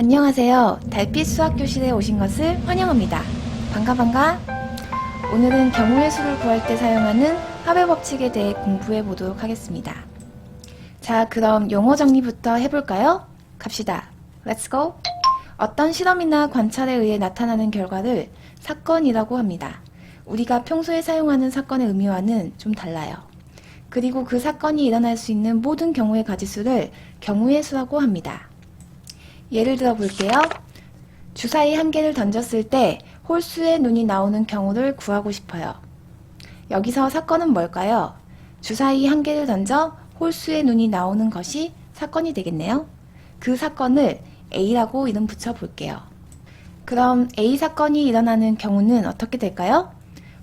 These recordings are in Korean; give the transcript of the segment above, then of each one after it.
안녕하세요. 달빛 수학교실에 오신 것을 환영합니다. 반가. 오늘은 경우의 수를 구할 때 사용하는 합의 법칙에 대해 공부해 보도록 하겠습니다. 자, 그럼 용어 정리부터 해볼까요? 갑시다. Let's go! 어떤 실험이나 관찰에 의해 나타나는 결과를 사건이라고 합니다. 우리가 평소에 사용하는 사건의 의미와는 좀 달라요. 그리고 그 사건이 일어날 수 있는 모든 경우의 가지수를 경우의 수라고 합니다. 예를 들어 볼게요. 주사위 한 개를 던졌을 때 홀수의 눈이 나오는 경우를 구하고 싶어요. 여기서 사건은 뭘까요? 주사위 한 개를 던져 홀수의 눈이 나오는 것이 사건이 되겠네요. 그 사건을 A라고 이름 붙여 볼게요. 그럼 A 사건이 일어나는 경우는 어떻게 될까요?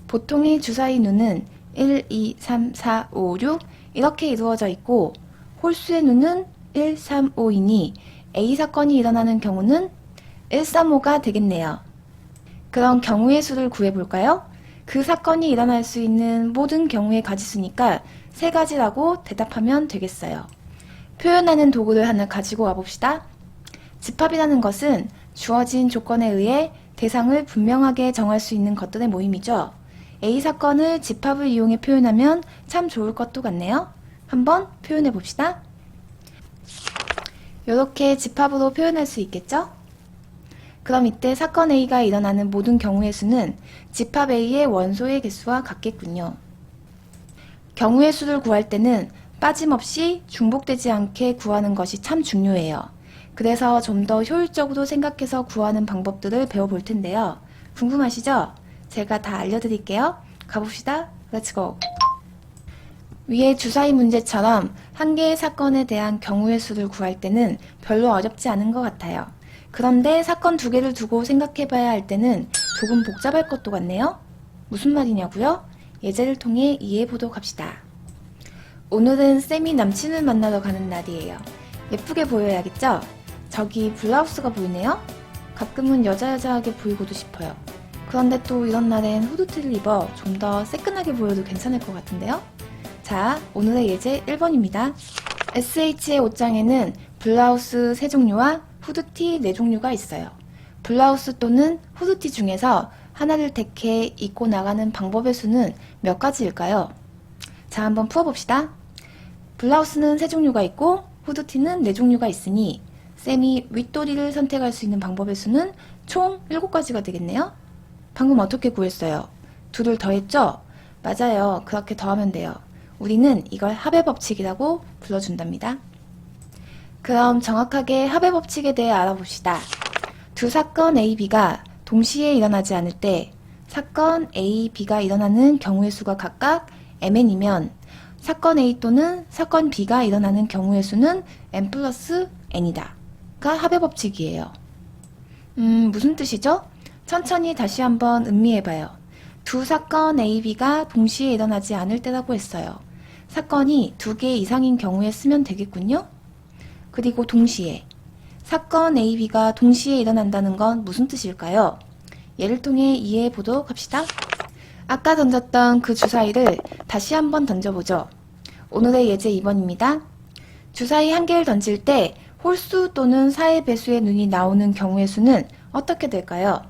보통의 주사위 눈은 1, 2, 3, 4, 5, 6 이렇게 이루어져 있고 홀수의 눈은 1, 3, 5이니 A 사건이 일어나는 경우는 135가 되겠네요. 그럼 경우의 수를 구해볼까요? 그 사건이 일어날 수 있는 모든 경우의 가지수니까 세 가지라고 대답하면 되겠어요. 표현하는 도구를 하나 가지고 와봅시다. 집합이라는 것은 주어진 조건에 의해 대상을 분명하게 정할 수 있는 것들의 모임이죠. A 사건을 집합을 이용해 표현하면 참 좋을 것도 같네요. 한번 표현해 봅시다. 이렇게 집합으로 표현할 수 있겠죠? 그럼 이때 사건 A가 일어나는 모든 경우의 수는 집합 A의 원소의 개수와 같겠군요. 경우의 수를 구할 때는 빠짐없이 중복되지 않게 구하는 것이 참 중요해요. 그래서 좀 더 효율적으로 생각해서 구하는 방법들을 배워볼 텐데요. 궁금하시죠? 제가 다 알려드릴게요. 가봅시다. Let's go! 위의 주사위 문제처럼 한 개의 사건에 대한 경우의 수를 구할 때는 별로 어렵지 않은 것 같아요. 그런데 사건 두 개를 두고 생각해봐야 할 때는 조금 복잡할 것도 같네요. 무슨 말이냐고요? 예제를 통해 이해해보도록 합시다. 오늘은 쌤이 남친을 만나러 가는 날이에요. 예쁘게 보여야겠죠? 저기 블라우스가 보이네요? 가끔은 여자여자하게 보이고도 싶어요. 그런데 또 이런 날엔 후드티를 입어 좀 더 새끈하게 보여도 괜찮을 것 같은데요? 자, 오늘의 예제 1번입니다. SH의 옷장에는 블라우스 3종류와 후드티 4종류가 있어요. 블라우스 또는 후드티 중에서 하나를 택해 입고 나가는 방법의 수는 몇 가지일까요? 자, 한번 풀어봅시다. 블라우스는 3종류가 있고 후드티는 4종류가 있으니 쌤이 윗도리를 선택할 수 있는 방법의 수는 총 7가지가 되겠네요. 방금 어떻게 구했어요? 2를 더했죠? 맞아요. 그렇게 더하면 돼요. 우리는 이걸 합의 법칙이라고 불러준답니다. 그럼 정확하게 합의 법칙에 대해 알아봅시다. 두 사건 A, B가 동시에 일어나지 않을 때 사건 A, B가 일어나는 경우의 수가 각각 mn이면 사건 A 또는 사건 B가 일어나는 경우의 수는 n 플러스 n이다. 가 합의 법칙이에요. 무슨 뜻이죠? 천천히 다시 한번 음미해봐요. 두 사건 A, B가 동시에 일어나지 않을 때라고 했어요. 사건이 2개 이상인 경우에 쓰면 되겠군요. 그리고 동시에 사건 A, B가 동시에 일어난다는 건 무슨 뜻일까요? 예를 통해 이해해 보도록 합시다. 아까 던졌던 그 주사위를 다시 한번 던져보죠. 오늘의 예제 2번입니다. 주사위 한 개를 던질 때 홀수 또는 4의 배수의 눈이 나오는 경우의 수는 어떻게 될까요?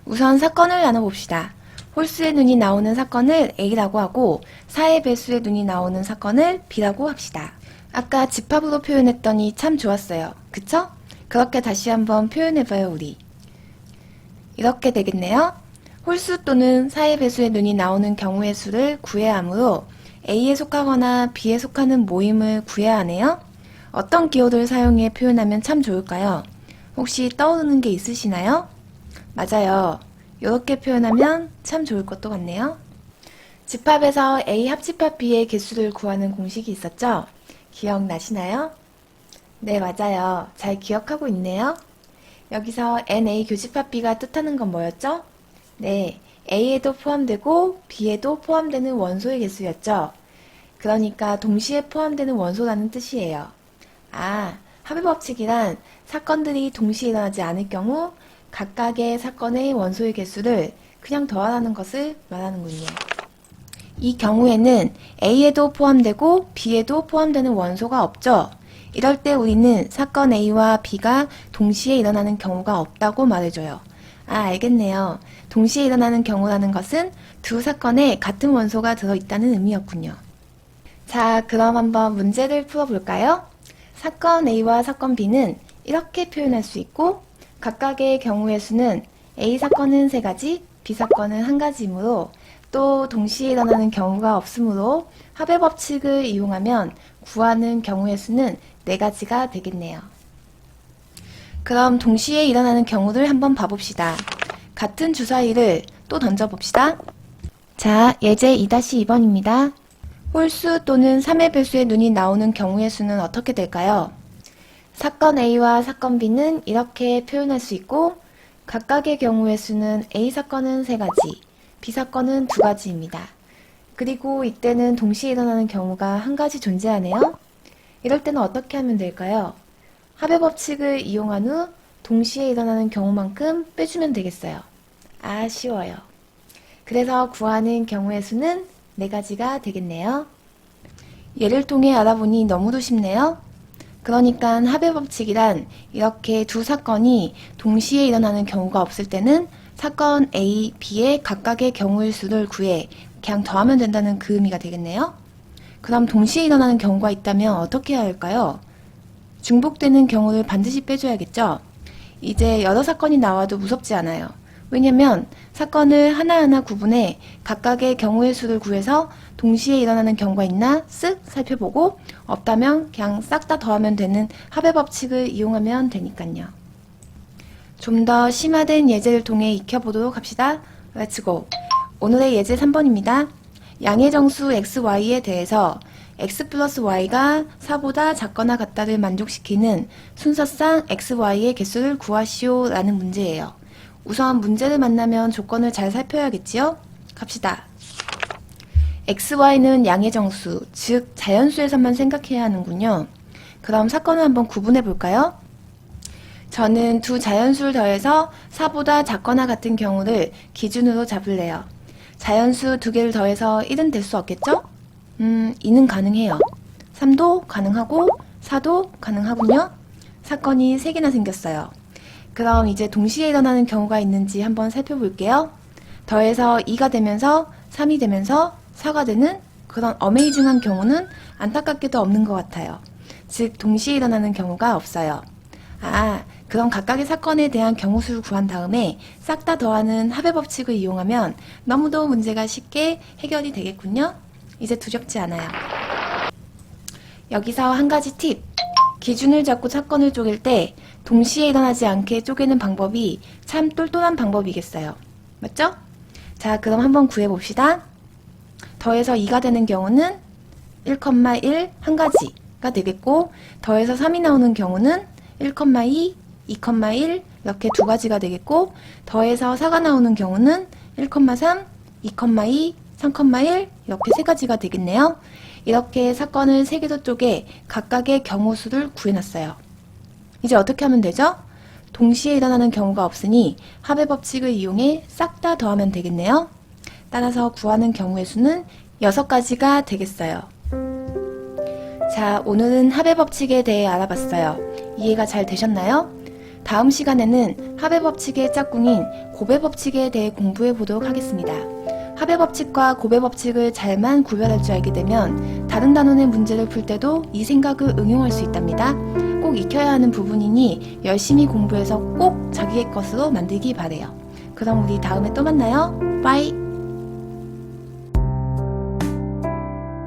우선 사건을 나눠봅시다. 홀수의 눈이 나오는 사건을 A라고 하고 4의 배수의 눈이 나오는 사건을 B라고 합시다. 아까 집합으로 표현했더니 참 좋았어요. 그쵸? 그렇게 다시 한번 표현해봐요, 우리. 이렇게 되겠네요. 홀수 또는 4의 배수의 눈이 나오는 경우의 수를 구해야 하므로 A에 속하거나 B에 속하는 모임을 구해야 하네요. 어떤 기호를 사용해 표현하면 참 좋을까요? 혹시 떠오르는 게 있으시나요? 맞아요. 이렇게 표현하면 참 좋을 것도 같네요. 집합에서 A 합집합 B의 개수를 구하는 공식이 있었죠? 기억나시나요? 네, 맞아요. 잘 기억하고 있네요. 여기서 NA 교집합 B가 뜻하는 건 뭐였죠? 네, A에도 포함되고 B에도 포함되는 원소의 개수였죠? 그러니까 동시에 포함되는 원소라는 뜻이에요. 아, 합의 법칙이란 사건들이 동시에 일어나지 않을 경우 각각의 사건의 원소의 개수를 그냥 더하라는 것을 말하는군요. 이 경우에는 A에도 포함되고 B에도 포함되는 원소가 없죠. 이럴 때 우리는 사건 A와 B가 동시에 일어나는 경우가 없다고 말해줘요. 아, 알겠네요. 동시에 일어나는 경우라는 것은 두 사건에 같은 원소가 들어있다는 의미였군요. 자, 그럼 한번 문제를 풀어볼까요? 사건 A와 사건 B는 이렇게 표현할 수 있고 각각의 경우의 수는 A 사건은 3가지, B 사건은 1가지이므로 또 동시에 일어나는 경우가 없으므로 합의 법칙을 이용하면 구하는 경우의 수는 4가지가 되겠네요. 그럼 동시에 일어나는 경우를 한번 봐봅시다. 같은 주사위를 또 던져봅시다. 자, 예제 2-2번입니다. 홀수 또는 3의 배수의 눈이 나오는 경우의 수는 어떻게 될까요? 사건 A와 사건 B는 이렇게 표현할 수 있고 각각의 경우의 수는 A 사건은 3가지, B 사건은 2가지입니다. 그리고 이때는 동시에 일어나는 경우가 1가지 존재하네요. 이럴 때는 어떻게 하면 될까요? 합의 법칙을 이용한 후 동시에 일어나는 경우만큼 빼주면 되겠어요. 아, 쉬워요. 그래서 구하는 경우의 수는 4가지가 되겠네요. 예를 통해 알아보니 너무도 쉽네요. 그러니까 합의 법칙이란 이렇게 두 사건이 동시에 일어나는 경우가 없을 때는 사건 A, B의 각각의 경우의 수를 구해 그냥 더하면 된다는 그 의미가 되겠네요. 그럼 동시에 일어나는 경우가 있다면 어떻게 해야 할까요? 중복되는 경우를 반드시 빼줘야겠죠? 이제 여러 사건이 나와도 무섭지 않아요. 왜냐면 사건을 하나하나 구분해 각각의 경우의 수를 구해서 동시에 일어나는 경우가 있나 쓱 살펴보고 없다면 그냥 싹 다 더하면 되는 합의 법칙을 이용하면 되니까요. 좀 더 심화된 예제를 통해 익혀보도록 합시다. 렛츠고! 오늘의 예제 3번입니다. 양의 정수 xy에 대해서 x 플러스 y가 4보다 작거나 같다를 만족시키는 순서상 xy의 개수를 구하시오 라는 문제예요. 우선 문제를 만나면 조건을 잘 살펴야겠지요? 갑시다. xy는 양의 정수, 즉 자연수에서만 생각해야 하는군요. 그럼 사건을 한번 구분해 볼까요? 저는 두 자연수를 더해서 4보다 작거나 같은 경우를 기준으로 잡을래요. 자연수 2개를 더해서 1은 될 수 없겠죠? 2는 가능해요. 3도 가능하고 4도 가능하군요. 사건이 3개나 생겼어요. 그럼 이제 동시에 일어나는 경우가 있는지 한번 살펴볼게요. 더해서 2가 되면서 3이 되면서 4가 되는 그런 어메이징한 경우는 안타깝게도 없는 것 같아요. 즉 동시에 일어나는 경우가 없어요. 아, 그럼 각각의 사건에 대한 경우수를 구한 다음에 싹 다 더하는 합의 법칙을 이용하면 너무도 문제가 쉽게 해결이 되겠군요. 이제 두렵지 않아요. 여기서 한 가지 팁! 기준을 잡고 사건을 쪼갤 때 동시에 일어나지 않게 쪼개는 방법이 참 똘똘한 방법이겠어요. 맞죠? 자, 그럼 한번 구해봅시다. 더해서 2가 되는 경우는 1,1 한 가지가 되겠고 더해서 3이 나오는 경우는 1,2, 2,1 이렇게 2가지가 되겠고 더해서 4가 나오는 경우는 1,3, 2,2, 3,1 이렇게 3가지가 되겠네요. 이렇게 사건을 3개로 쪼개 각각의 경우수를 구해놨어요. 이제 어떻게 하면 되죠? 동시에 일어나는 경우가 없으니 합의 법칙을 이용해 싹 다 더하면 되겠네요. 따라서 구하는 경우의 수는 6가지가 되겠어요. 자, 오늘은 합의 법칙에 대해 알아봤어요. 이해가 잘 되셨나요? 다음 시간에는 합의 법칙의 짝꿍인 곱의 법칙에 대해 공부해 보도록 하겠습니다. 합의 법칙과 곱의 법칙을 잘만 구별할 줄 알게 되면 다른 단원의 문제를 풀 때도 이 생각을 응용할 수 있답니다. 꼭 익혀야 하는 부분이니 열심히 공부해서 꼭 자기의 것으로 만들기 바래요. 그럼 우리 다음에 또 만나요. 빠이!